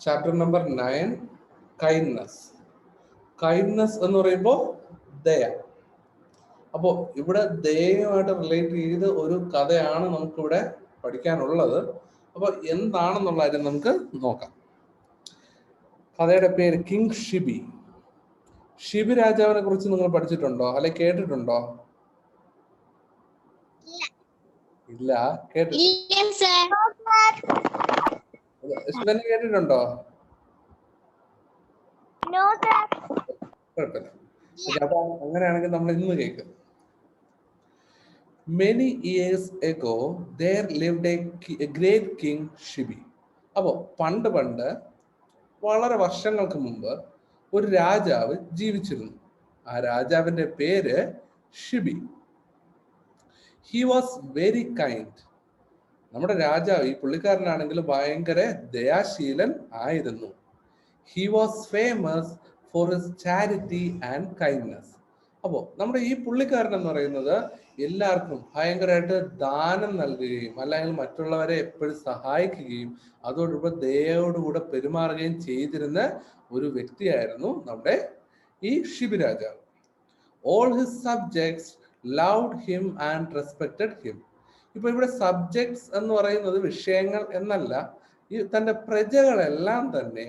Chapter number 9, kindness. Kindness എന്ന് പറയുമ്പോൾ ദയ. അപ്പോൾ ഇവിടെ ദയയുമായിട്ട് റിലേറ്റ് ചെയ്ത് ഒരു കഥയാണ് നമുക്കിവിടെ പഠിക്കാനുള്ളത്. അപ്പോൾ എന്താണെന്നുള്ള കാര്യം നമുക്ക് നോക്കാം. കഥയുടെ പേര് കിങ് ഷിബി. ഷിബി രാജാവിനെ കുറിച്ച് നിങ്ങൾ പഠിച്ചിട്ടുണ്ടോ അല്ലെ കേട്ടിട്ടുണ്ടോ? ഇല്ല, കേട്ടിട്ടുണ്ടോ? കേട്ടിട്ടുണ്ടോ? കുഴപ്പമില്ല. അപ്പൊ അങ്ങനെയാണെങ്കിൽ നമ്മൾ ഇന്ന് കേൾക്കും. Many years ago there lived a great king Shibi. അപ്പോൾ പണ്ട് വളരെ വർഷങ്ങൾക്ക് മുമ്പ് ഒരു രാജാവ് ജീവിച്ചിരുന്നു. ആ രാജാവിന്റെ പേര് Shibi. He was very kind. നമ്മുടെ രാജാവ്, ഈ പുള്ളിക്കാരനാണെങ്കിൽ ഭയങ്കര ദയാശീലൻ ആയിരുന്നു. He was famous for his charity and kindness. അപ്പോൾ നമ്മുടെ ഈ പുള്ളിക്കാരൻ എന്ന് പറയുന്നത് എല്ലാവർക്കും ഭയങ്കരമായിട്ട് ദാനം നൽകുകയും അല്ലെങ്കിൽ മറ്റുള്ളവരെ എപ്പോഴും സഹായിക്കുകയും അതോടൊപ്പം ദയോടുകൂടെ പെരുമാറുകയും ചെയ്തിരുന്ന ഒരു വ്യക്തിയായിരുന്നു നമ്മുടെ ഈ ഷിബി രാജാവ്. All his subjects loved him and respected him. ഇപ്പൊ ഇവിടെ സബ്ജക്ട്സ് എന്ന് പറയുന്നത് വിഷയങ്ങൾ എന്നല്ല, ഈ തന്റെ പ്രജകളെല്ലാം തന്നെ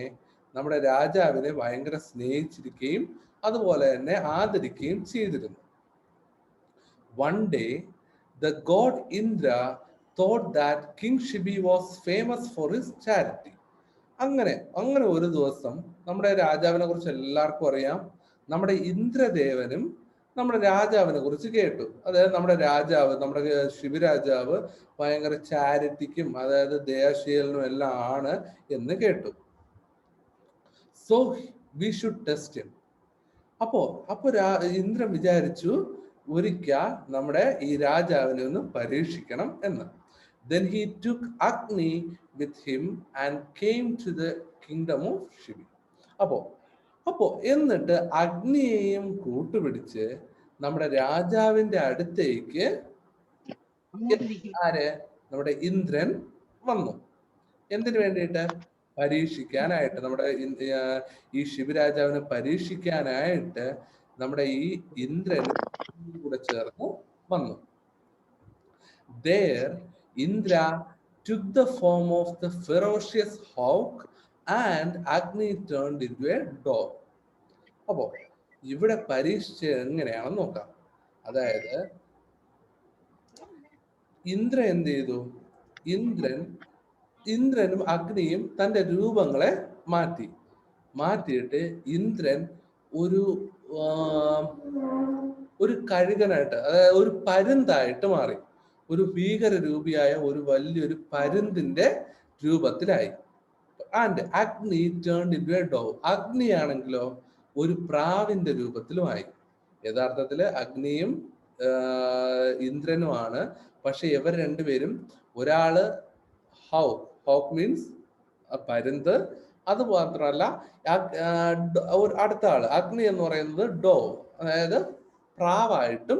നമ്മുടെ രാജാവിനെ ഭയങ്കര സ്നേഹിച്ചിരിക്കുകയും അതുപോലെ തന്നെ ആദരിക്കുകയും ചെയ്തിരുന്നു. One day, the god Indra thought that King Shibi was famous for his charity. അങ്ങനെ ഒരു ദിവസം നമ്മുടെ രാജാവിനെ കുറിച്ച് എല്ലാവർക്കും അറിയാം. നമ്മുടെ ഇന്ദ്രദേവനും നമ്മുടെ രാജാവിനെ കുറിച്ച് കേട്ടു. അതായത് നമ്മുടെ രാജാവ്, നമ്മുടെ ശിവരാജാവ് ഭയങ്കര ചാരിറ്റിക്കും അതായത് ദയാശീലനും എല്ലാം ആണ് എന്ന് കേട്ടു. So we should test him. അപ്പോ ഇന്ദ്രൻ വിചാരിച്ചു ഒരിക്കൽ നമ്മുടെ ഈ രാജാവിനെ ഒന്ന് പരീക്ഷിക്കണം എന്ന്. Then he took Agni with him and came to the kingdom of Shivi. അപ്പോ എന്നിട്ട് അഗ്നിയെയും കൂട്ടുപിടിച്ച് നമ്മുടെ രാജാവിന്റെ അടുത്തേക്ക് നമ്മുടെ ഇന്ദ്രൻ വന്നു. എന്തിനു വേണ്ടിയിട്ട്? പരീക്ഷിക്കാനായിട്ട്. നമ്മുടെ ഈ ശിവരാജാവിനെ പരീക്ഷിക്കാനായിട്ട് നമ്മുടെ ഈ ഇന്ദ്രൻ കൂടെ ചേർന്ന് വന്നു. There Indra took the form of the ferocious hawk and Agni turned into a dog. അപ്പോ ഇവിടെ പരീക്ഷിച്ച് എങ്ങനെയാണെന്ന് നോക്കാം. അതായത് ഇന്ദ്രൻ എന്ത് ചെയ്തു? ഇന്ദ്രനും അഗ്നിയും തന്റെ രൂപങ്ങളെ മാറ്റിയിട്ട് ഇന്ദ്രൻ ഒരു കഴുകനായിട്ട്, അതായത് ഒരു പരുന്തായിട്ട് മാറി. ഒരു ഭീകര രൂപിയായ ഒരു വലിയൊരു പരുന്തിന്റെ രൂപത്തിലായി. ആൻഡ് അഗ്നി ടേൺഡ് ഇൻടു എ ഡോഗ്. അഗ്നിയാണെങ്കിലോ ഒരു പ്രാവിന്റെ രൂപത്തിലുമായി. യഥാർത്ഥത്തില് അഗ്നിയും ഇന്ദ്രനുമാണ്. പക്ഷെ ഇവർ രണ്ടുപേരും, ഒരാള് ഹൗക്ക് മീൻസ് പരുന്ത്, അത് മാത്രമല്ല അടുത്ത ആള് അഗ്നി എന്ന് പറയുന്നത് ഡോവ്, അതായത് പ്രാവായിട്ടും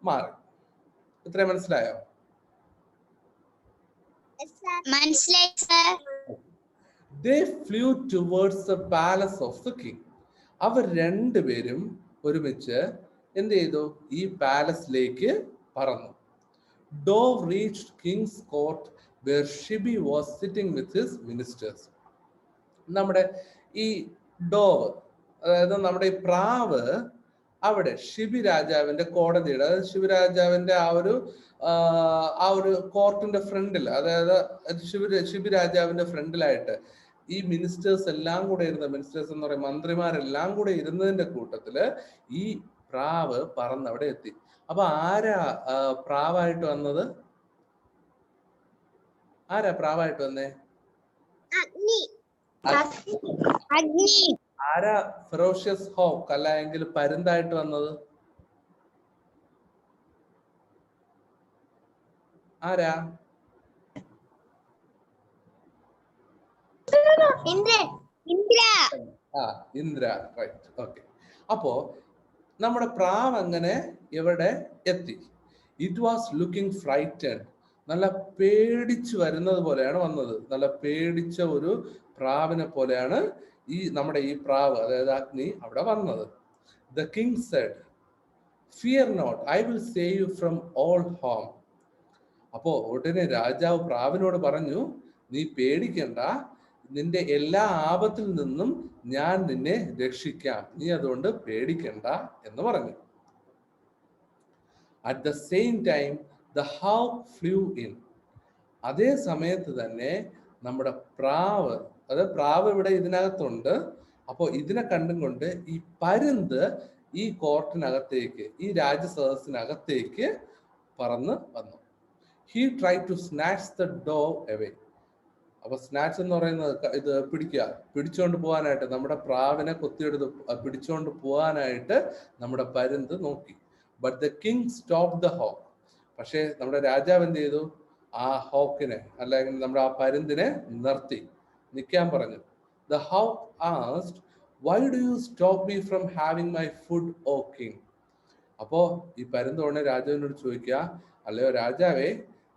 മാറി. ഇത്രയും മനസ്സിലായോ? They flew towards the palace of the king. അവർ രണ്ടുപേരും ഒരുമിച്ച് എന്ത് ചെയ്തു? ഈ പാലസിലേക്ക് പറന്നു. Dove reached King's court where Shibi was sitting with his ministers. നമ്മുടെ ഈ ഡോവ്, അതായത് നമ്മുടെ ഈ പ്രാവ് അവിടെ ഷിബി രാജാവിന്റെ കോടതിയുടെ, അതായത് ശിവരാജാവിന്റെ ആ ഒരു കോർട്ടിന്റെ ഫ്രണ്ടിൽ, അതായത് ഷിബി രാജാവിന്റെ ഫ്രണ്ടിലായിട്ട് ഈ മിനിസ്റ്റേഴ്സ് എല്ലാം കൂടെ ഇരുന്ന, മിനിസ്റ്റേഴ്സ് എന്ന് പറയുന്ന മന്ത്രിമാരെല്ലാം കൂടെ ഇരുന്നതിന്റെ കൂട്ടത്തില് ഈ പ്രാവ് പറന്നവിടെ എത്തി. അപ്പൊ ആരാ പ്രാവായിട്ട് വന്നത്? വന്നേ? ആരാ ഫെറോഷ്യസ് ഹോക്ക് അല്ല എങ്കിൽ പരുന്തായിട്ട് വന്നത്? ആരാ? ഇന്ദ്ര. Right, okay. അപ്പോ നമ്മുടെ പ്രാവ് അങ്ങനെ ഇവിടെ എത്തി. It was looking frightened. നല്ല പേടിച്ചു വരുന്നത് പോലെയാണ് വന്നത്. നല്ല പേടിച്ച ഒരു പ്രാവിനെ പോലെയാണ് നമ്മുടെ ഈ പ്രാവ്, അതായത് അഗ്നി അവിടെ വന്നത്. The king said, "Fear not, I will save you from all harm." അപ്പോ ഉടനെ രാജാവ് പ്രാവിനോട് പറഞ്ഞു, നീ പേടിക്കണ്ട, നിന്റെ എല്ലാ ആപത്തിൽ നിന്നും ഞാൻ നിന്നെ രക്ഷിക്കാം, നീ അതുകൊണ്ട് പേടിക്കണ്ട എന്ന് പറഞ്ഞു. At the same time, the hawk flew in. അതേ സമയത്ത് തന്നെ നമ്മുടെ പ്രാവ്, അതായത് പ്രാവ് ഇവിടെ ഇതിനകത്തുണ്ട്. അപ്പോൾ ഇതിനെ കണ്ടും കൊണ്ട് ഈ പരുന്ത് ഈ കോർട്ടിനകത്തേക്ക്, ഈ രാജസദസ്സിനകത്തേക്ക് പറന്ന് വന്നു. He tried to snatch the dove away. അപ്പൊ സ്നാച്ച് എന്ന് പറയുന്നത് ഇത് പിടിച്ചോണ്ട് പോകാനായിട്ട്, നമ്മുടെ പ്രാവിനെ കൊത്തിയെടുത്ത് പിടിച്ചോണ്ട് പോകാനായിട്ട് നമ്മുടെ പരുന്ത് നോക്കി. But the king stop the hawk. പക്ഷേ നമ്മുടെ രാജാവ് എന്ത് ചെയ്തു? ആ ഹോക്കിനെ, അല്ലെങ്കിൽ നമ്മുടെ ആ പരുന്തിനെ നിർത്തി, നിൽക്കാൻ പറഞ്ഞു. The hawk asked, "Why do you stop me from having my food, O king?" അപ്പോ ഈ പരുന്ത് ഉടനെ രാജാവിനോട് ചോദിക്കുക, അല്ലയോ രാജാവേ,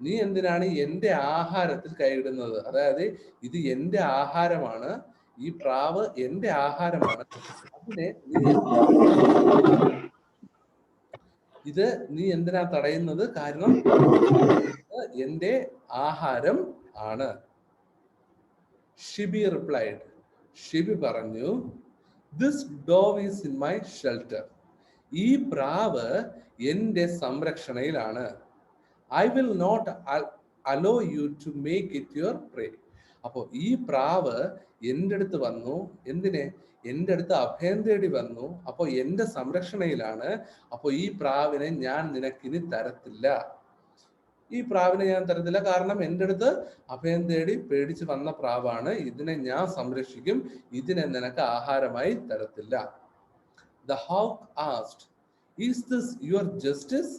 നീ എന്തിനാണ് എന്റെ ആഹാരത്തിൽ കൈയിടുന്നത്? അതായത് ഇത് എന്റെ ആഹാരമാണ്, ഈ പ്രാവ് എന്റെ ആഹാരമാണ്, അതിനെ നീ എന്തിനാ തടയുന്നത്? കാരണം എന്റെ ആഹാരം ആണ്. ഷിബി റിപ്ലൈഡ്. ഷിബി പറഞ്ഞു, "This dove is in my shelter." ഈ പ്രാവ് എന്റെ സംരക്ഷണയിലാണ്. I will not allow you to make it your prey. അപ്പോൾ ഈ പ്രാവ് എൻ്റെ അടുത്ത് വന്നു, എന്തിനെ? എൻ്റെ അടുത്ത് അഭയം തേടി വന്നു. അപ്പോൾ എൻ്റെ സംരക്ഷണയിലാണ്. അപ്പോൾ ഈ പ്രാവിനെ ഞാൻ നിനക്കിനി തരത്തില്ല. ഈ പ്രാവിനെ ഞാൻ തരത്തില്ല, കാരണം എൻ്റെ അടുത്ത് അഭയം തേടി പേടിച്ച് വന്ന പ്രാവാണ്. ഇതിനെ ഞാൻ സംരക്ഷിക്കും, ഇതിനെ നിനക്ക് ആഹാരമായി തരത്തില്ല. The hawk asked, "Is this your justice?"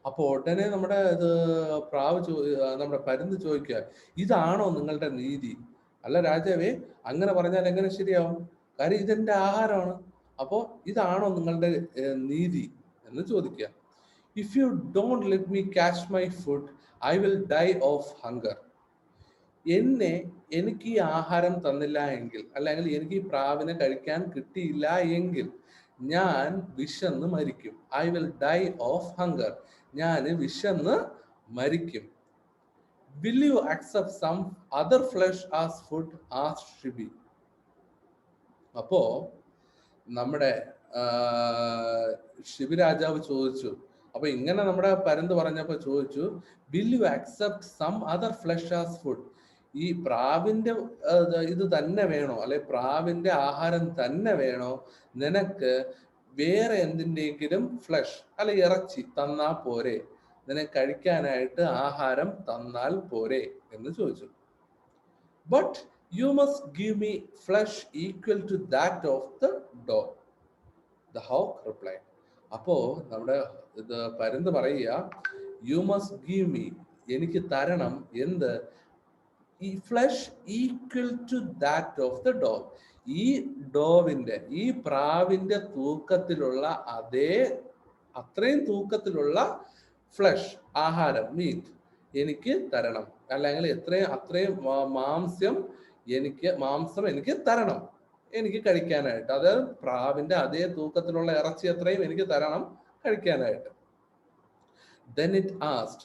അപ്പോ ഉടനെ നമ്മുടെ നമ്മുടെ പരുന്ത് ചോദിക്കുക, ഇതാണോ നിങ്ങളുടെ നീതി? അല്ല രാജാവേ, അങ്ങനെ പറഞ്ഞാൽ എങ്ങനെ ശരിയാവും? കാര്യം ഇതെന്റെ ആഹാരമാണ്. അപ്പോ ഇതാണോ നിങ്ങളുടെ നീതി എന്ന് ചോദിക്കുക. "If you don't let me catch my food, I will die of hunger." എനിക്ക് ഈ ആഹാരം തന്നില്ല എങ്കിൽ, അല്ലെങ്കിൽ എനിക്ക് ഈ പ്രാവിനെ കഴിക്കാൻ കിട്ടിയില്ല എങ്കിൽ ഞാൻ വിശന്ന് മരിക്കും. I will die of hunger. ഞാൻ വിശന്ന് മരിക്കും. Will you accept some other flesh as food? asked Shibi. അപ്പോ നമ്മുടെ ഷിബി രാജാവ് ചോദിച്ചു. അപ്പൊ ഇങ്ങനെ നമ്മുടെ പരുന്ത് പറഞ്ഞപ്പോ ചോദിച്ചു, "Will you accept some other flesh as food?" ഈ പ്രാവിന്റെ ഇത് തന്നെ വേണോ, അല്ലെ പ്രാവിന്റെ ആഹാരം തന്നെ വേണോ, നിനക്ക് വേറെ എന്തിൻ്റെങ്കിലും ഫ്ലഷ് അല്ലെ ഇറച്ചി തന്നാ പോരെ, നിനക്ക് കഴിക്കാനായിട്ട് ആഹാരം തന്നാൽ പോരെ എന്ന് ചോദിച്ചു. "But you must give me flesh equal to that of the dog," the hawk replied. അപ്പോ നമ്മുടെ പരുന്ത് പറയുക, "You must give me," എനിക്ക് തരണം എന്ത്? ഈ flesh equal to that of the dog. ഈ ഡോവിന്റെ, ഈ പ്രാവിന്റെ തൂക്കത്തിലുള്ള അത്രയും തൂക്കത്തിലുള്ള ഫ്ലഷ്, ആഹാരം, മീറ്റ് എനിക്ക് തരണം, അല്ലെങ്കിൽ അത്രയും മാംസം എനിക്ക് തരണം, എനിക്ക് കഴിക്കാനായിട്ട്. അതായത് പ്രാവിന്റെ അതേ തൂക്കത്തിലുള്ള ഇറച്ചി അത്രയും എനിക്ക് തരണം കഴിക്കാനായിട്ട്. Then it asked,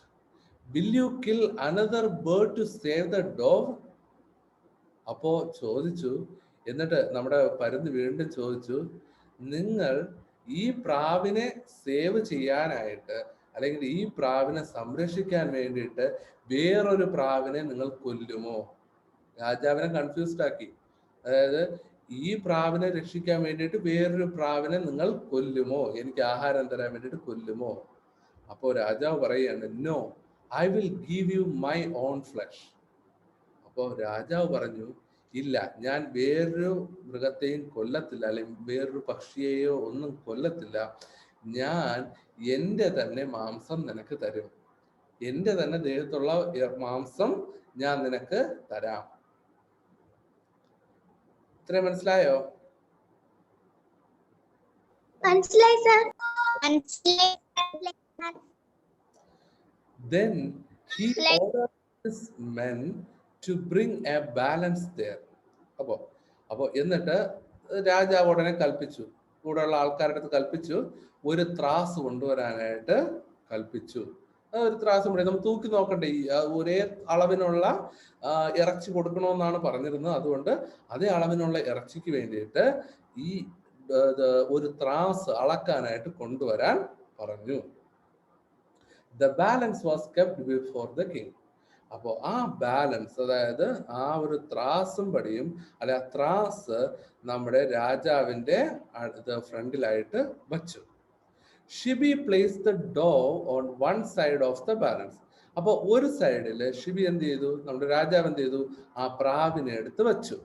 "Will you kill another bird to save the dove?" അപ്പോ ചോദിച്ചു, എന്നിട്ട് നമ്മുടെ പരുന്ത് വീണ്ടും ചോദിച്ചു, നിങ്ങൾ ഈ പ്രാവിനെ സേവ് ചെയ്യാനായിട്ട്, അല്ലെങ്കിൽ ഈ പ്രാവിനെ സംരക്ഷിക്കാൻ വേണ്ടിയിട്ട് വേറൊരു പ്രാവിനെ നിങ്ങൾ കൊല്ലുമോ? രാജാവിനെ കൺഫ്യൂസ്ഡ് ആക്കി. അതായത് ഈ പ്രാവിനെ രക്ഷിക്കാൻ വേണ്ടിയിട്ട് വേറൊരു പ്രാവിനെ നിങ്ങൾ കൊല്ലുമോ? എനിക്ക് ആഹാരം തരാൻ വേണ്ടിയിട്ട് കൊല്ലുമോ? അപ്പോ രാജാവ് പറയുകയാണ്, "No, I will give you my own flesh." അപ്പോ രാജാവ് പറഞ്ഞു, ഇല്ല, ഞാൻ വേറൊരു മൃഗത്തെയും കൊല്ലത്തില്ല, അല്ലെങ്കിൽ വേറൊരു പക്ഷിയെയോ ഒന്നും കൊല്ലത്തില്ല. ഞാൻ എൻ്റെ തന്നെ മാംസം നിനക്ക് തരും, എൻ്റെ തന്നെ ദേഹത്തുള്ള മാംസം ഞാൻ നിനക്ക് തരാം. ഇത്രയും മനസ്സിലായോ? Then he ordered his men to bring a balance there. അപ്പോ എന്നിട്ട് രാജാവ് ഉടനെ കൽപ്പിച്ചു, കൂടെയുള്ള ആൾക്കാരുടെ അടുത്ത് കൽപ്പിച്ചു, ഒരു ത്രാസ് കൊണ്ടുവരാനായിട്ട് കൽപ്പിച്ചു. ഒരു ത്രാസ് നമ്മൾ തൂക്കി നോക്കണ്ടേ, ഈ ഒരേ അളവിനുള്ള ഇറച്ചി കൊടുക്കണമെന്നാണ് പറഞ്ഞിരുന്നത്. അതുകൊണ്ട് അതേ അളവിനുള്ള ഇറച്ചിക്ക് വേണ്ടിയിട്ട് ഈ ഒരു ത്രാസ് അളക്കാനായിട്ട് കൊണ്ടുവരാൻ പറഞ്ഞു. The balance was kept before the king. അപ്പോൾ ആ ബാലൻസ്, അതായത് ആ ഒരു ത്രാസും പടിയും അല്ലെ ആ ത്രാസ് നമ്മുടെ രാജാവിന്റെ ഫ്രണ്ടിലായിട്ട് വച്ചു. Shibi place the dove on one side of the balance. അപ്പോൾ ഒരു സൈഡിൽ ഷിബി എന്ത് ചെയ്തു, നമ്മുടെ രാജാവ് എന്ത് ചെയ്തു, ആ പ്രാവിനെ എടുത്ത് വെച്ചു.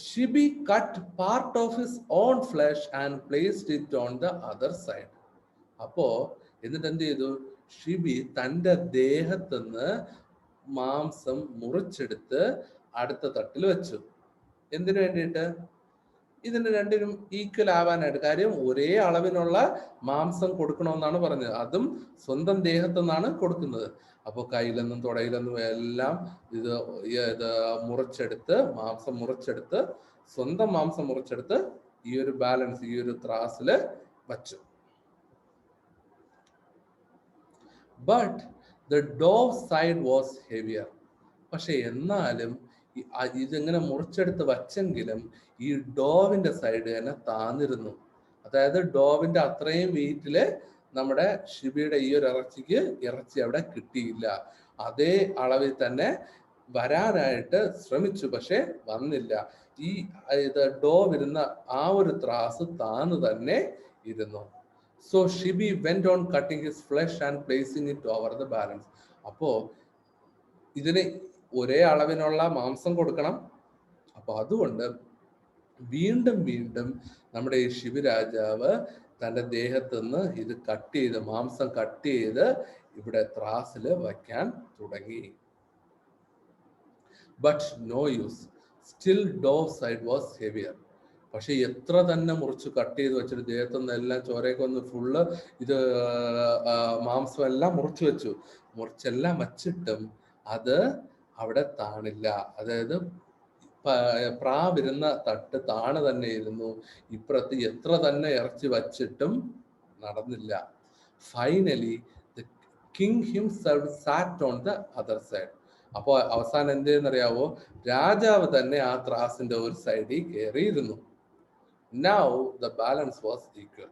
Shibi cut part of his own flesh and placed it on the other side. അപ്പോ എന്നിട്ട് എന്ത് ചെയ്തു, ഷിബി തൻ്റെ ദേഹത്തുനിന്ന് മാംസം മുറിച്ചെടുത്ത് അടുത്ത തട്ടിൽ വെച്ചു. എന്തിനു വേണ്ടിയിട്ട്? ഇതിന് രണ്ടിനും ഈക്വൽ ആവാനായിട്ട്. കാര്യം ഒരേ അളവിനുള്ള മാംസം കൊടുക്കണമെന്നാണ് പറഞ്ഞത്. അതും സ്വന്തം ദേഹത്തുനിന്നാണ് കൊടുക്കുന്നത്. അപ്പോൾ കയ്യിലെന്നും തുടയിലെന്നും എല്ലാം ഇത് മുറിച്ചെടുത്ത്, മാംസം മുറിച്ചെടുത്ത്, സ്വന്തം മാംസം മുറിച്ചെടുത്ത് ഈ ഒരു ബാലൻസ്, ഈ ഒരു ത്രാസില് വച്ചു. But the dough side was heavier. പക്ഷെ എന്നാലും ഇതിങ്ങനെ മുറിച്ചെടുത്ത് വച്ചെങ്കിലും ഈ ഡോവിന്റെ സൈഡ് തന്നെ താന്നിരുന്നു. അതായത് ഡോവിന്റെ അത്രയും വെയിറ്റില് നമ്മുടെ ഷിബിയുടെ ഈ ഒരു ഇറച്ചി അവിടെ കിട്ടിയില്ല. അതേ അളവിൽ തന്നെ വരാനായിട്ട് ശ്രമിച്ചു, പക്ഷെ വന്നില്ല. ഈ ഡോവ് ഇരുന്ന ആ ഒരു ത്രാസ് താന്ന് തന്നെ ഇരുന്നു. So Shibi went on cutting his flesh and placing it over the balance. അപ്പോ ഇതിന് ഒരേ അളവിനുള്ള മാംസം കൊടുക്കണം. അപ്പൊ അതുകൊണ്ട് വീണ്ടും വീണ്ടും നമ്മുടെ ഈ ഷിബി രാജാവ് തൻ്റെ ദേഹത്ത് നിന്ന് ഇത് മാംസം കട്ട് ചെയ്ത് ഇവിടെ ത്രാസില് വയ്ക്കാൻ തുടങ്ങി. But no use. Still Dove side was heavier. പക്ഷെ എത്ര തന്നെ മുറിച്ച് കട്ട് ചെയ്ത് വെച്ചിട്ട് ദേഹത്തുനിന്ന് എല്ലാം ചോരയൊക്കെ ഒന്ന് ഫുള്ള് ഇത് മാംസം എല്ലാം മുറിച്ചെല്ലാം വച്ചിട്ടും അത് അവിടെ താണില്ല. അതായത് പ്രാവിരുന്ന തട്ട് താണ് തന്നെ ഇരുന്നു. ഇപ്പുറത്ത് എത്ര തന്നെ ഇറച്ചി വച്ചിട്ടും നടന്നില്ല. Finally the king himself SAT on the other side. അപ്പോൾ അവസാനം എന്തെന്നറിയാവോ, രാജാവ് തന്നെ ആ ത്രാസിന്റെ ഒരു സൈഡിൽ കയറിയിരുന്നു. Now the balance was equal.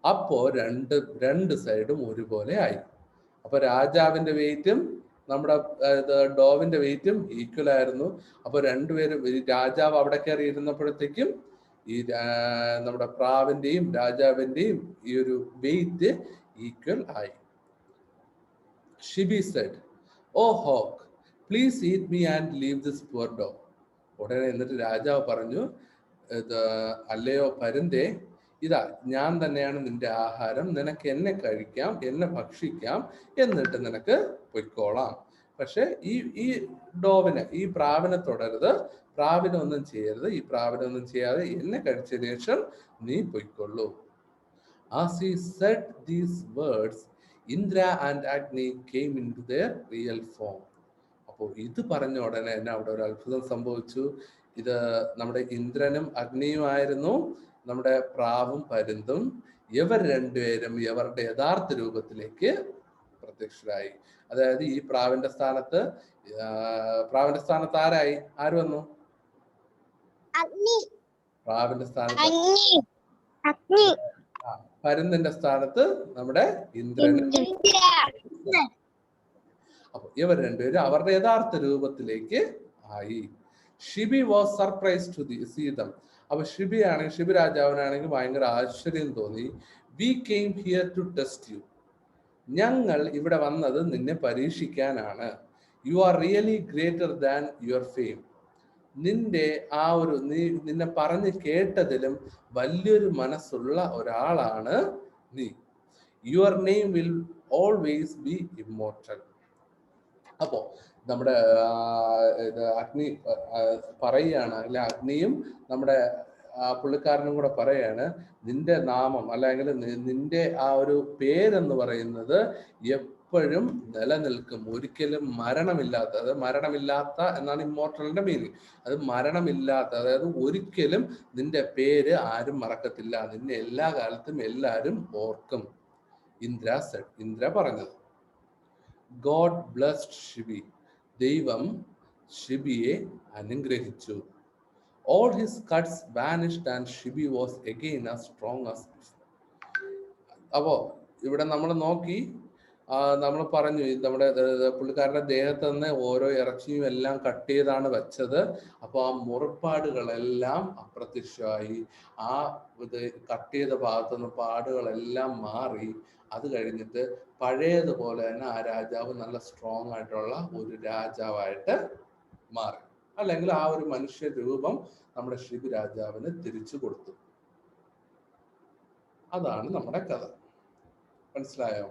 അപ്പോ രണ്ട് സൈഡും ഒരുപോലെ ആയി. അപ്പൊ രാജാവിന്റെ വെയിറ്റും നമ്മുടെ ഡോവിന്റെ വെയിറ്റും ഈക്വൽ ആയിരുന്നു. അപ്പൊ രണ്ടുപേരും, രാജാവ് അവിടെ കയറി ഇരുന്നപ്പോഴത്തേക്കും ഈ നമ്മുടെ പ്രാവിന്റെയും രാജാവിന്റെയും ഈ ഒരു വെയിറ്റ് ഈക്വൽ ആയി. Shibi said, "Oh hawk, please eat me and leave this poor dog." ഉടനെ എന്നിട്ട് രാജാവ് പറഞ്ഞു, അല്ലയോ പരുന്തേ, ഇതാ ഞാൻ തന്നെയാണ് നിന്റെ ആഹാരം, നിനക്ക് എന്നെ കഴിക്കാം, എന്നെ ഭക്ഷിക്കാം, എന്നിട്ട് നിനക്ക് പൊയ്ക്കോളാം. പക്ഷെ ഈ ഡോവിനെ, ഈ പ്രാവിനെ തുടരുത്, പ്രാവിനെ ഒന്നും ചെയ്യരുത്, ഈ പ്രാവിനെ ഒന്നും ചെയ്യാതെ എന്നെ കഴിച്ചതിന് ശേഷം നീ പൊയ്ക്കൊള്ളൂ. As he said these words, Indra and Agni came into their real form. അപ്പോൾ ഇത് പറഞ്ഞ ഉടനെ തന്നെ അവിടെ ഒരു അത്ഭുതം സംഭവിച്ചു. ഇത് നമ്മുടെ ഇന്ദ്രനും അഗ്നിയുമായിരുന്നു, നമ്മുടെ പ്രാവും പരുന്തും. ഇവർ രണ്ടുപേരും ഇവരുടെ യഥാർത്ഥ രൂപത്തിലേക്ക് പ്രത്യക്ഷരായി. അതായത് ഈ പ്രാവിന്റെ സ്ഥാനത്ത് ആര് വന്നു? പ്രാവിന്റെ സ്ഥാനത്ത് പരുന്തിന്റെ സ്ഥാനത്ത് നമ്മുടെ ഇന്ദ്രനും. അപ്പൊ ഇവർ രണ്ടുപേരും അവരുടെ യഥാർത്ഥ രൂപത്തിലേക്ക് ആയി. Shibi was surprise to see them. അപ്പൊ ഷിബി രാജാവിനാണെങ്കിൽ ഭയങ്കര ആശ്ചര്യം തോന്നി. We came here to test you. ഞങ്ങൾ ഇവിടെ വന്നത് നിന്നെ പരീക്ഷിക്കാനാണ്. You are really greater than your fame. നിന്റെ ആ ഒരു നിന്നെ പറഞ്ഞ് കേട്ടതിലും വലിയൊരു മനസ്സുള്ള ഒരാളാണ് നീ. Your name will always be immortal. അപ്പോ നമ്മുടെ അഗ്നി പറയുകയാണ്, അല്ലെ, അഗ്നിയും നമ്മുടെ പുള്ളിക്കാരനും കൂടെ പറയാണ്, നിന്റെ നാമം അല്ലെങ്കിൽ നിന്റെ ആ ഒരു പേരെന്ന് പറയുന്നത് എപ്പോഴും നിലനിൽക്കും, ഒരിക്കലും മരണമില്ലാത്ത, അത് മരണമില്ലാത്ത എന്നാണ് ഇമ്മോർട്ടലിന്റെ മീനിങ്. അത് മരണമില്ലാത്ത, അതായത് ഒരിക്കലും നിന്റെ പേര് ആരും മറക്കത്തില്ല, നിന്നെ എല്ലാ കാലത്തും എല്ലാവരും ഓർക്കും. ഇന്ദ്ര പറഞ്ഞത്. God blessed Shibi. ദൈവം ഷിബിയെ അനുഗ്രഹിച്ചു. All his cuts vanished and Shibi was again as strong as before. അപ്പോ ഇവിടെ നമ്മൾ നോക്കി, നമ്മൾ പറഞ്ഞു നമ്മുടെ പുള്ളിക്കാരന്റെ ദേഹത്ത് നിന്ന് ഓരോ ഇറച്ചിയും എല്ലാം കട്ട് ചെയ്താണ് വെച്ചത്. അപ്പോൾ ആ മുറിപ്പാടുകളെല്ലാം അപ്രത്യക്ഷമായി. ആ ഇത് കട്ട് ചെയ്ത ഭാഗത്തുനിന്ന് പാടുകളെല്ലാം മാറി. അത് കഴിഞ്ഞിട്ട് പഴയതുപോലെ തന്നെ ആ രാജാവ് നല്ല സ്ട്രോങ് ആയിട്ടുള്ള ഒരു രാജാവായിട്ട് മാറി. അല്ലെങ്കിൽ ആ ഒരു മനുഷ്യ രൂപം നമ്മുടെ ഷിബി രാജാവിന് തിരിച്ചു കൊടുത്തു. അതാണ് നമ്മുടെ കഥ. മനസ്സിലായോ?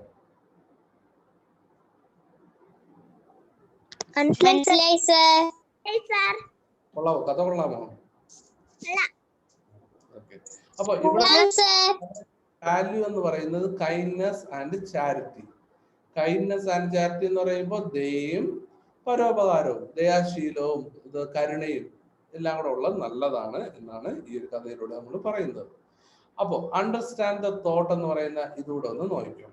കൊള്ളാമോ? കഥ കൊള്ളാമോ? ഓക്കെ. അപ്പൊ ഇവിടെ വാല്യൂ എന്ന് പറയുന്നത് kindness and charity. Kindness and charity എന്ന് പറയുമ്പോൾ ദയയും പരോപകാരവും, ദയാശീലവും കരുണയും എല്ലാം കൂടെ ഉള്ളത് നല്ലതാണ് എന്നാണ് ഈ ഒരു കഥയിലൂടെ നമ്മൾ പറയുന്നത്. അപ്പോ അണ്ടർസ്റ്റാൻഡ് ദ തോട്ട് എന്ന് പറയുന്ന ഇതുകൂടെ ഒന്ന് നോക്കാം.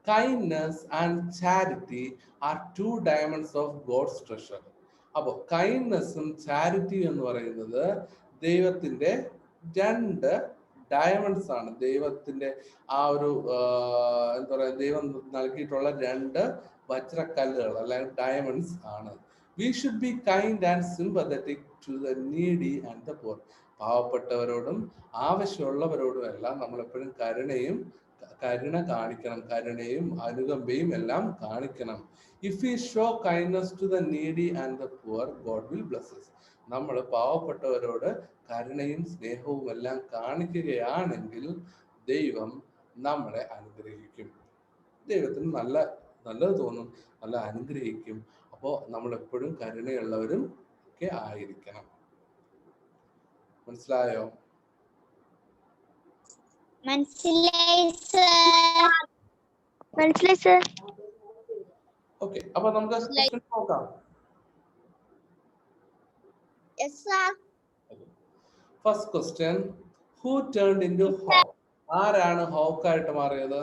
Kindness and charity are 2 dimensions of God's treasure. അപ്പോൾ കൈൻഡ്നെസ്സും ചാരിറ്റിയും എന്ന് പറയുന്നത് ദൈവത്തിന്റെ 2 ഡയമണ്ട്സ് ആണ്. ദൈവത്തിന്റെ ആ ഒരു എന്താ പറയുക, ദൈവം നൽകിയിട്ടുള്ള 2 വജ്രക്കല്ലുകൾ അല്ലെങ്കിൽ ഡയമണ്ട്സ് ആണ്. We should be kind and sympathetic to the needy and the poor. പാവപ്പെട്ടവരോടും ആവശ്യമുള്ളവരോടും എല്ലാം നമ്മൾ എപ്പോഴും കരുണ കാണിക്കണം, കരുണയും അനുകമ്പയും എല്ലാം കാണിക്കണം. If we show kindness to the needy and the poor, God will bless us. നമ്മൾ പാവപ്പെട്ടവരോട് കരുണയും സ്നേഹവും എല്ലാം കാണിക്കുകയാണെങ്കിൽ ദൈവം നമ്മളെ അനുഗ്രഹിക്കും. ദൈവത്തിന് നല്ലത് തോന്നും, നല്ല അനുഗ്രഹിക്കും. അപ്പോൾ നമ്മൾ എപ്പോഴും കരുണയുള്ളവരും ഒക്കെ ആയിരിക്കണം. മനസ്സിലായോ? മനസ്സിലായി സർ. ഓക്കെ, അപ്പൊ നമുക്ക് ക്വസ്റ്റ്യൻ നോക്കാം. First question, who turned into hawk? ആരാണ് ഹോക്ക് ആയിട്ട് മാറിയത്?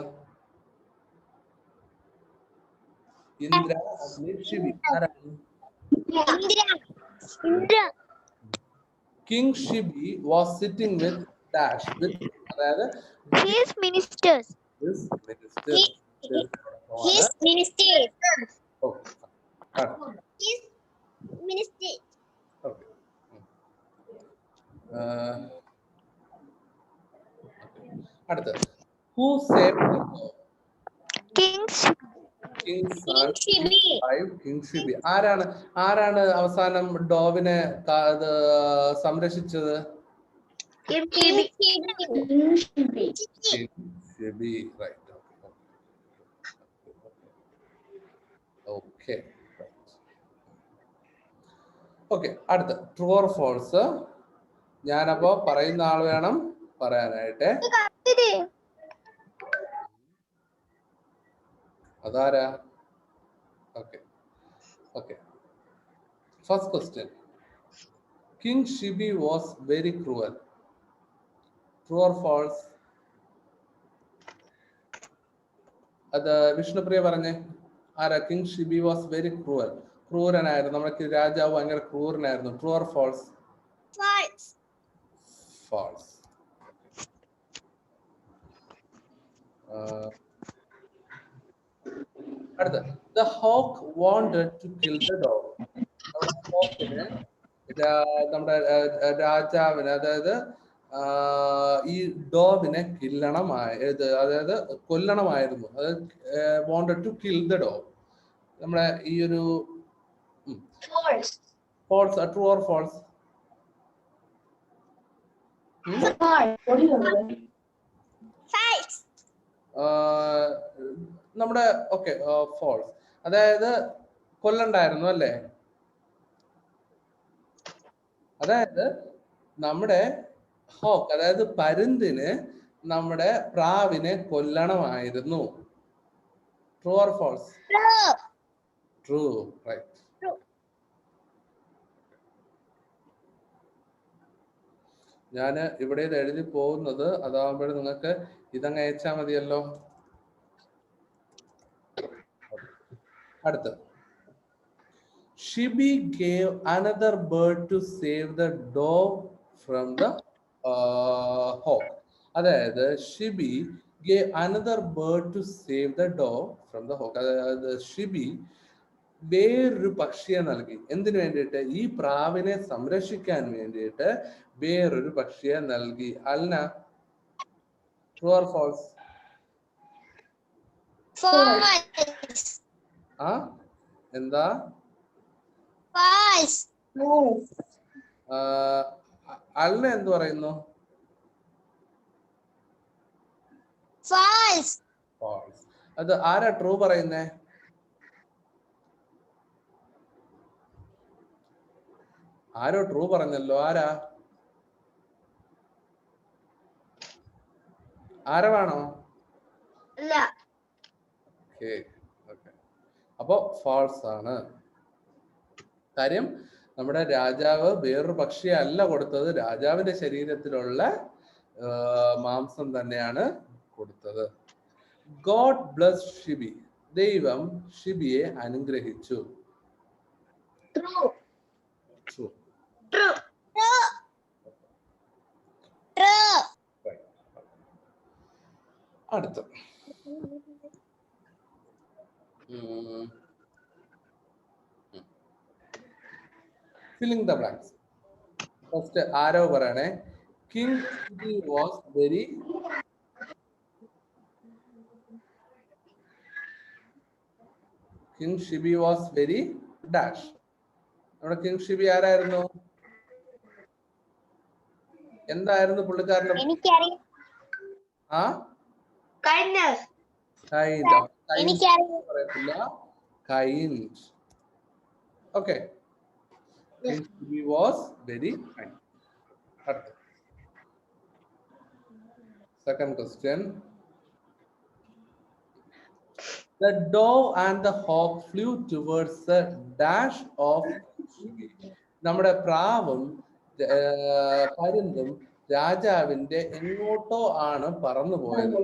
ഇന്ദ്ര, ഷിബി. ആരാണ്? King Shibi was sitting with dash with, അതായത് his ministers. His ministers. Okay. അടുത്ത, who saved the dog? King Shibi. ആരാണ് അവസാനം ഡോവിനെ സംരക്ഷിച്ചത്? Shibi, right. Okay. Okay. അടുത്ത, ട്രൂ ഓർ ഫോൾസ്. ഞാനപ്പോ പറയുന്ന ആൾ വേണം പറയാനായിട്ട്. അതാരാ? Okay. First question, King Shibi was very cruel. True or false? അത് വിഷ്ണുപ്രിയ പറഞ്ഞേ. ആരാ? King Shibi was very cruel. ക്രൂരനായിരുന്നു, നമ്മുടെ രാജാവ് ഭയങ്കര ക്രൂരനായിരുന്നു. True or false? False. അടുത്ത, the hawk wanted to kill the dog. നമ്മുടെ രാജാവിന്, അതായത് ഈ ഡോഗിനെ അതായത് കൊല്ലണമായിരുന്നു. അതായത് wanted to kill the dog. നമ്മുടെ ഈ ഒരു false. True or false? നമ്മുടെ ഓക്കെ, ഫോൾസ്. അതായത് കൊല്ലണ്ടായിരുന്നു അല്ലേ? അതായത് നമ്മുടെ ഹോക്ക് അതായത് പരുന്തിന് നമ്മുടെ പ്രാവിനെ കൊല്ലണമായിരുന്നു. True or false? True. True, right. True. ഞാൻ ഇവിടെ ഇത് എഴുതി പോകുന്നത് അതാവുമ്പോൾ നിങ്ങൾക്ക് ഇതങ്ങ് അയച്ചാൽ മതിയല്ലോ. അടുത്ത്, Shibi gave another bird to save the dove from the hawk. അതായത് Shibi gave another bird to save the dove from the hawk. അതായത് ഷിബി വേറൊരു പക്ഷിയെ നൽകി. എന്തിനു വേണ്ടിയിട്ട്? ഈ പ്രാവിനെ സംരക്ഷിക്കാൻ വേണ്ടിയിട്ട് വേറൊരു പക്ഷിയെ നൽകി. Alna, true or false? False. ആ എന്താ? False. അൽന എന്ത് പറയുന്നു? False. False. അത് ആരാ ട്രൂ പറയുന്നേ? ആരോ ട്രൂ പറഞ്ഞല്ലോ. ആരാ? ആരവാണോ? അല്ല. അപ്പോ ഫാൾസ് ആണ്. കാര്യം നമ്മുടെ രാജാവ് വേറൊരു പക്ഷിയെ അല്ല കൊടുത്തത്, രാജാവിന്റെ ശരീരത്തിലുള്ള മാംസം തന്നെയാണ് കൊടുത്തത്. God bless Shibi. ദൈവം ഷിബിയെ അനുഗ്രഹിച്ചു. True. True. True. True. True. അടുത്ത ഫില്ലിംഗ് ദ ബ്ലാങ്ക്സ്. ഫസ്റ്റ് ആരോ പറയണേ. King Shibi was very king Shibi was very dash. നമ്മുടെ കിങ് ഷിബി ആരായിരുന്നു? എന്തായിരുന്നു പുള്ളിക്കാരന്റെ? എനിക്കറിയാം. ആ Kindness. കൈൻഡ്. എനിക്കറിയാം. പറയത്തില്ല, kind. Okay. King Shibi was very kind. Second question. The dove and the hawk flew towards the dash of Shibi. നമ്മുടെ പ്രാവും പരുന്തും രാജാവിന്റെ എങ്ങോട്ടോ ആണ് പറന്നു പോയത്.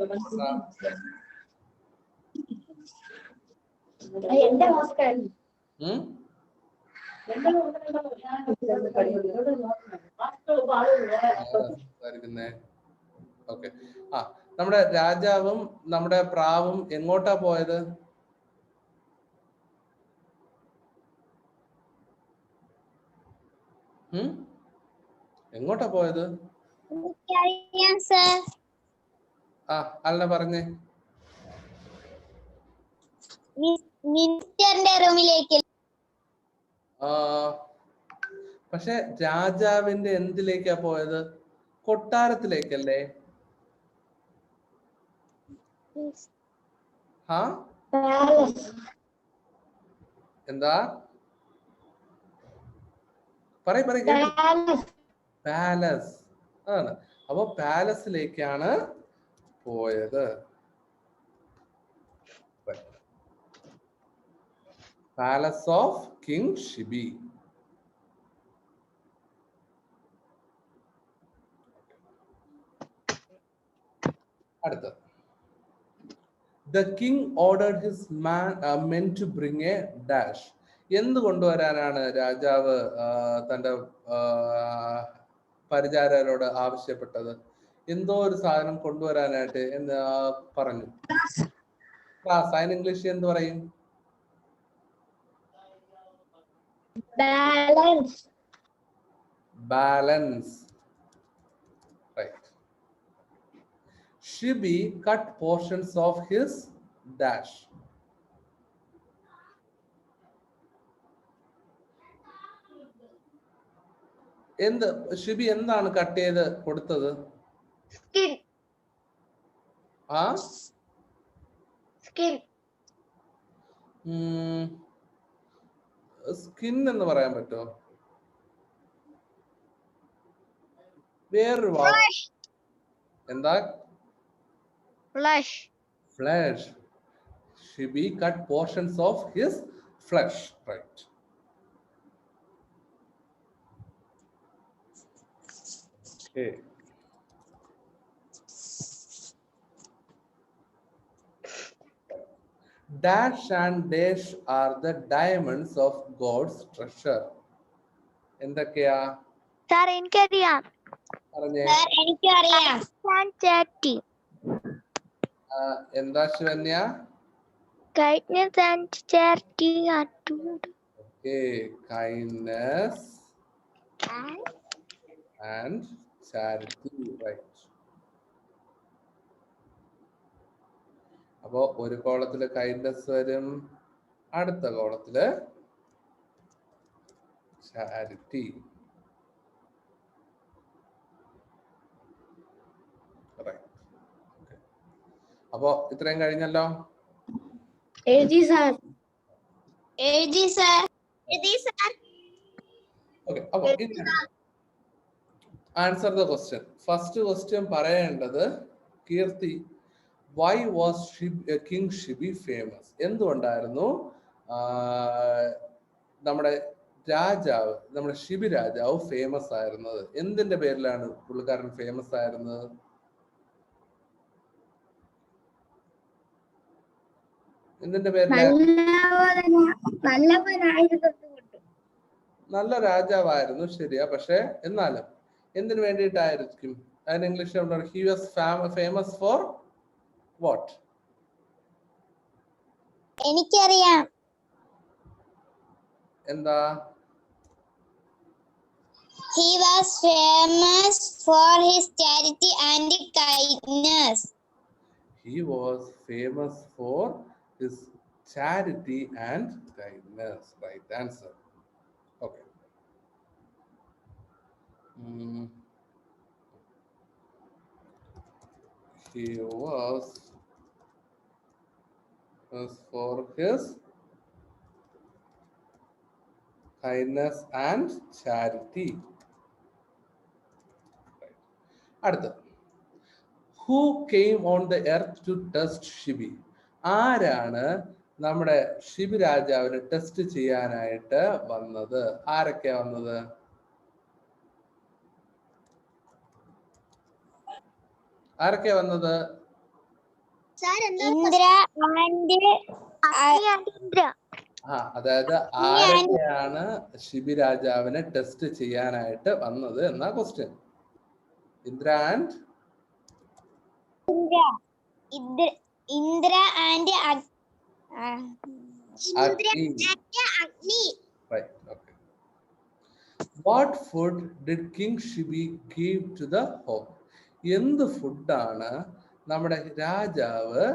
ഓക്കെ. ആ നമ്മുടെ രാജാവും നമ്മുടെ പ്രാവും എങ്ങോട്ടാ പോയത്? എങ്ങോട്ടാ പോയത്? ആ അല്ല പറഞ്ഞേ. മിനിസ്റ്ററിന്റെ റൂമിലേക്ക്. പക്ഷെ രാജാവിന്റെ എന്തിലേക്കാ പോയത്? കൊട്ടാരത്തിലേക്കല്ലേ? ആ എന്താ പറയ? പാലസ് ആണ്. അപ്പൊ പാലസിലേക്കാണ് പോയത്. Palace of king Shibi. അടുത്ത, the king ordered his men to bring a dash. എന്ത് കൊണ്ടുവരാനാണ് രാജാവ് തന്റെ പരിചാരകരോട് ആവശ്യപ്പെട്ടത്? എന്തോ ഒരു സാധനം കൊണ്ടുവരാനായിട്ട് എന്ന് പറഞ്ഞു. അതിന് ഇംഗ്ലീഷിൽ എന്ത് പറയും? Balance. Right. Shibi cut portions of his dash. എന്ത് ഷിബി എന്താണ് കട്ട് ചെയ്ത് കൊടുത്തത്? Skin. ആ Skin. സ്കിൻ എന്ന് പറയാൻ പറ്റുമോ? വേറൊരു വാക്ക് എന്താ? Flush. Flesh. Shibi cut portions of his flesh, right? Okay. Dash and dash are the diamonds of God's treasure. എന്തൊക്കെയാ സാർ എനിക്കറിയാം. പറഞ്ഞേ? എനിക്കറിയാം. ചാറ്റി. എന്താ Shivanya? Kindness and charity are two. Okay, kindness and charity, right? അപ്പോ ഒരു കോളത്തില് കൈൻഡ്നസ് വരും, അടുത്ത കോളത്തില് charity. അപ്പോ ഇത്രയും കഴിഞ്ഞല്ലോ. എഴുതി സാർ. എഴുതി സാർ. എഴുതി സാർ. ഓക്കെ, അപ്പൊ answer the question. First question പറയേണ്ടത് Keerthi, why was king Shibi famous? എന്തുകൊണ്ടായിരുന്നു നമ്മുടെ രാജാവ്, നമ്മുടെ ഷിബി രാജാവ് ഫേമസ് ആയിരുന്നത്? എന്തിന്റെ പേരിലാണ് പുള്ളിക്കാരൻ ഫേമസ് ആയിരുന്നത്? എന്തിന്റെ പേരിലാണ്? നല്ല രാജാവായിരുന്നു, ശരിയാ. പക്ഷെ എന്നാലും എന്തിനു വേണ്ടിയിട്ടായിരിക്കും? അതിന് ഇംഗ്ലീഷിൽ he was famous for what? എനിക്കറിയാം. എന്താ? He was famous for his charity and kindness. He was famous for his charity and kindness. Right answer. Okay. He was for his kindness and charity. Right. അടുത്ത, who came on the earth to test Shibi? ആരാണ് നമ്മുടെ ഷിബി രാജാവിനെ test ചെയ്യാനായിട്ട് വന്നത്? ആരൊക്കെയാ വന്നത്? ആരൊക്കെയാ വന്നത്? ഇന്ദ്ര അതായത് ആരൊക്കെയാണ് ഷിബി രാജാവിനെ ടെസ്റ്റ് ചെയ്യാനായിട്ട് വന്നത് എന്നാ ക്വസ്റ്റ്യൻ. ഇന്ദ്ര ആൻഡ് അഗ്നി. Right. Okay. What food did King Shibi give to the hawk? എന്ത് ഫുഡാണ് നമ്മുടെ രാജാവ്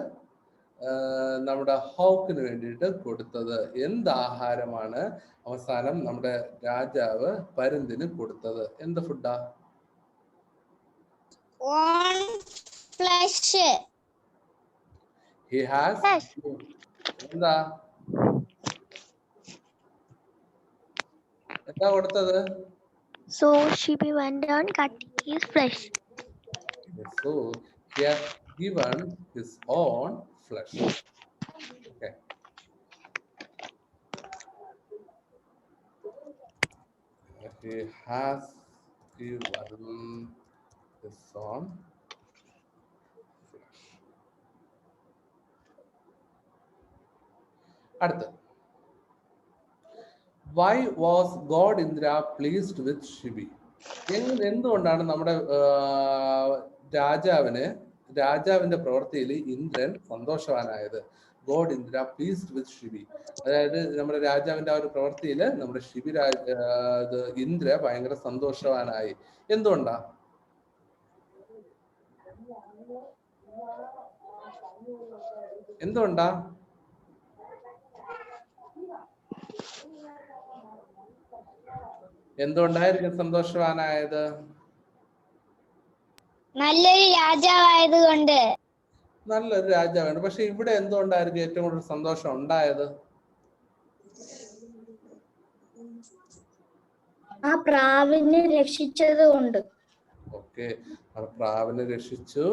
നമ്മുടെ ഹോക്കിന് വേണ്ടിയിട്ട് കൊടുത്തത്? എന്ത് ആഹാരമാണ് അവസാനം നമ്മുടെ രാജാവ് പരുന്തിന് കൊടുത്തത്? എന്ത് ഫുഡാ? He has എന്താ കൊടുത്തത്? So Shibi went down cutting his flesh. So he has given his own flesh. Okay. He has given his own flesh. അടുത്ത, why was God Indra pleased with Shibi? എന്തുകൊണ്ടാണ് നമ്മുടെ രാജാവിന്റെ പ്രവൃത്തിയിൽ ഇന്ദ്രൻ സന്തോഷവാനായത്? God Indra pleased with Shibi, അതായത് നമ്മുടെ രാജാവിന്റെ ആ ഒരു പ്രവൃത്തിയിൽ നമ്മുടെ ഷിബി ഇന്ദ്ര ഭയങ്കര സന്തോഷവാനായി. എന്തുകൊണ്ടാ? എന്തുകൊണ്ടാ? എന്തുകൊണ്ടായിരിക്കും സന്തോഷവാനായത്? നല്ലൊരു രാജാവായതുകൊണ്ട്. നല്ലൊരു രാജാവാണ്. പക്ഷെ ഇവിടെ എന്തുകൊണ്ടായിരിക്കും ഏറ്റവും കൂടുതൽ സന്തോഷം ഉണ്ടായത്? ആ പ്രാവിനെ രക്ഷിച്ചത് കൊണ്ട്. ഓക്കെ, പ്രാവിനെ രക്ഷിച്ചു.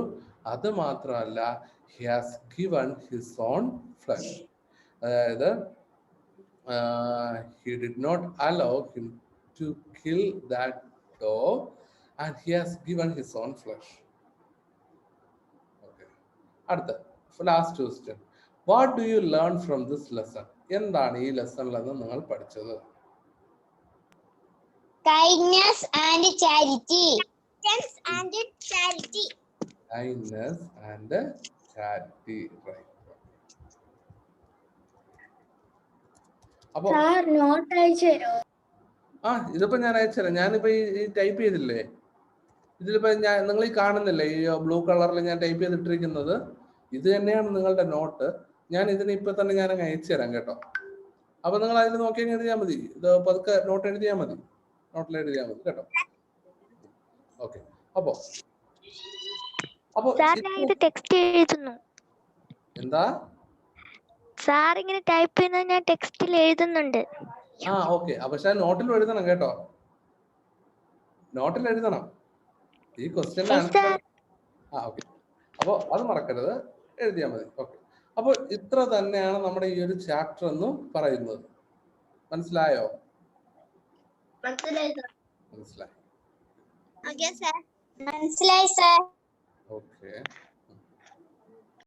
അത് മാത്രമല്ല, he has given his own flesh. അതായത് he did not allow him to kill that dog and he has given his own flesh. Okay. അടുത്ത last question, what do you learn from this lesson? എന്താണ് ഈ ലെസണിൽ നിന്ന് നിങ്ങൾ പഠിച്ചത്? Kindness and charity. Kindness and charity. Kindness and charity. Right. അപ്പൊ not അയച്ചു തരോ? ഇതിപ്പോ ഞാൻ അയച്ചുതരാം. ഞാനിപ്പോ ഈ ടൈപ്പ് ചെയ്തില്ലേ, ഇതിലിപ്പോ നിങ്ങൾ ഈ കാണുന്നില്ലേ, ഈ ബ്ലൂ കളറിൽ ഞാൻ ടൈപ്പ് ചെയ്തിട്ടിരിക്കുന്നത് ഇത് തന്നെയാണ് നിങ്ങളുടെ നോട്ട്. ഞാൻ ഇതിന് ഇപ്പൊ തന്നെ ഞാൻ അങ്ങ് അയച്ചു തരാം കേട്ടോ. അപ്പൊ നിങ്ങൾ അതിൽ നോക്കി എഴുതിയാൽ മതി. ഇത് പതുക്കെ നോട്ട് എഴുതിയാൽ മതി, നോട്ടിൽ എഴുതിയാൽ മതി കേട്ടോ. ഓക്കെ. അപ്പൊ ടെക്സ്റ്റ് എഴുതുന്നു. എന്താ സാർ ഇങ്ങനെ ടൈപ്പ് ചെയ്യുന്നത് ഞാൻ ടെക്സ്റ്റിൽ എഴുതുന്നുണ്ട്. ഓക്കെ. പക്ഷെ നോട്ടിൽ എഴുതണം കേട്ടോ, നോട്ടിൽ എഴുതണം ഈ ക്വസ്റ്റ്യൻ ആൻസർ. ഓക്കെ. അപ്പോൾ അത് മറക്കരുത്, എഴുതിയാൽ മതി. ഓക്കെ. അപ്പോൾ ഇത്ര തന്നെയാണ് നമ്മുടെ ഈ ഒരു ചാപ്റ്റർ എന്ന് പറയുന്നത്. മനസ്സിലായോ? മനസ്സിലായി സർ. ഓക്കെ.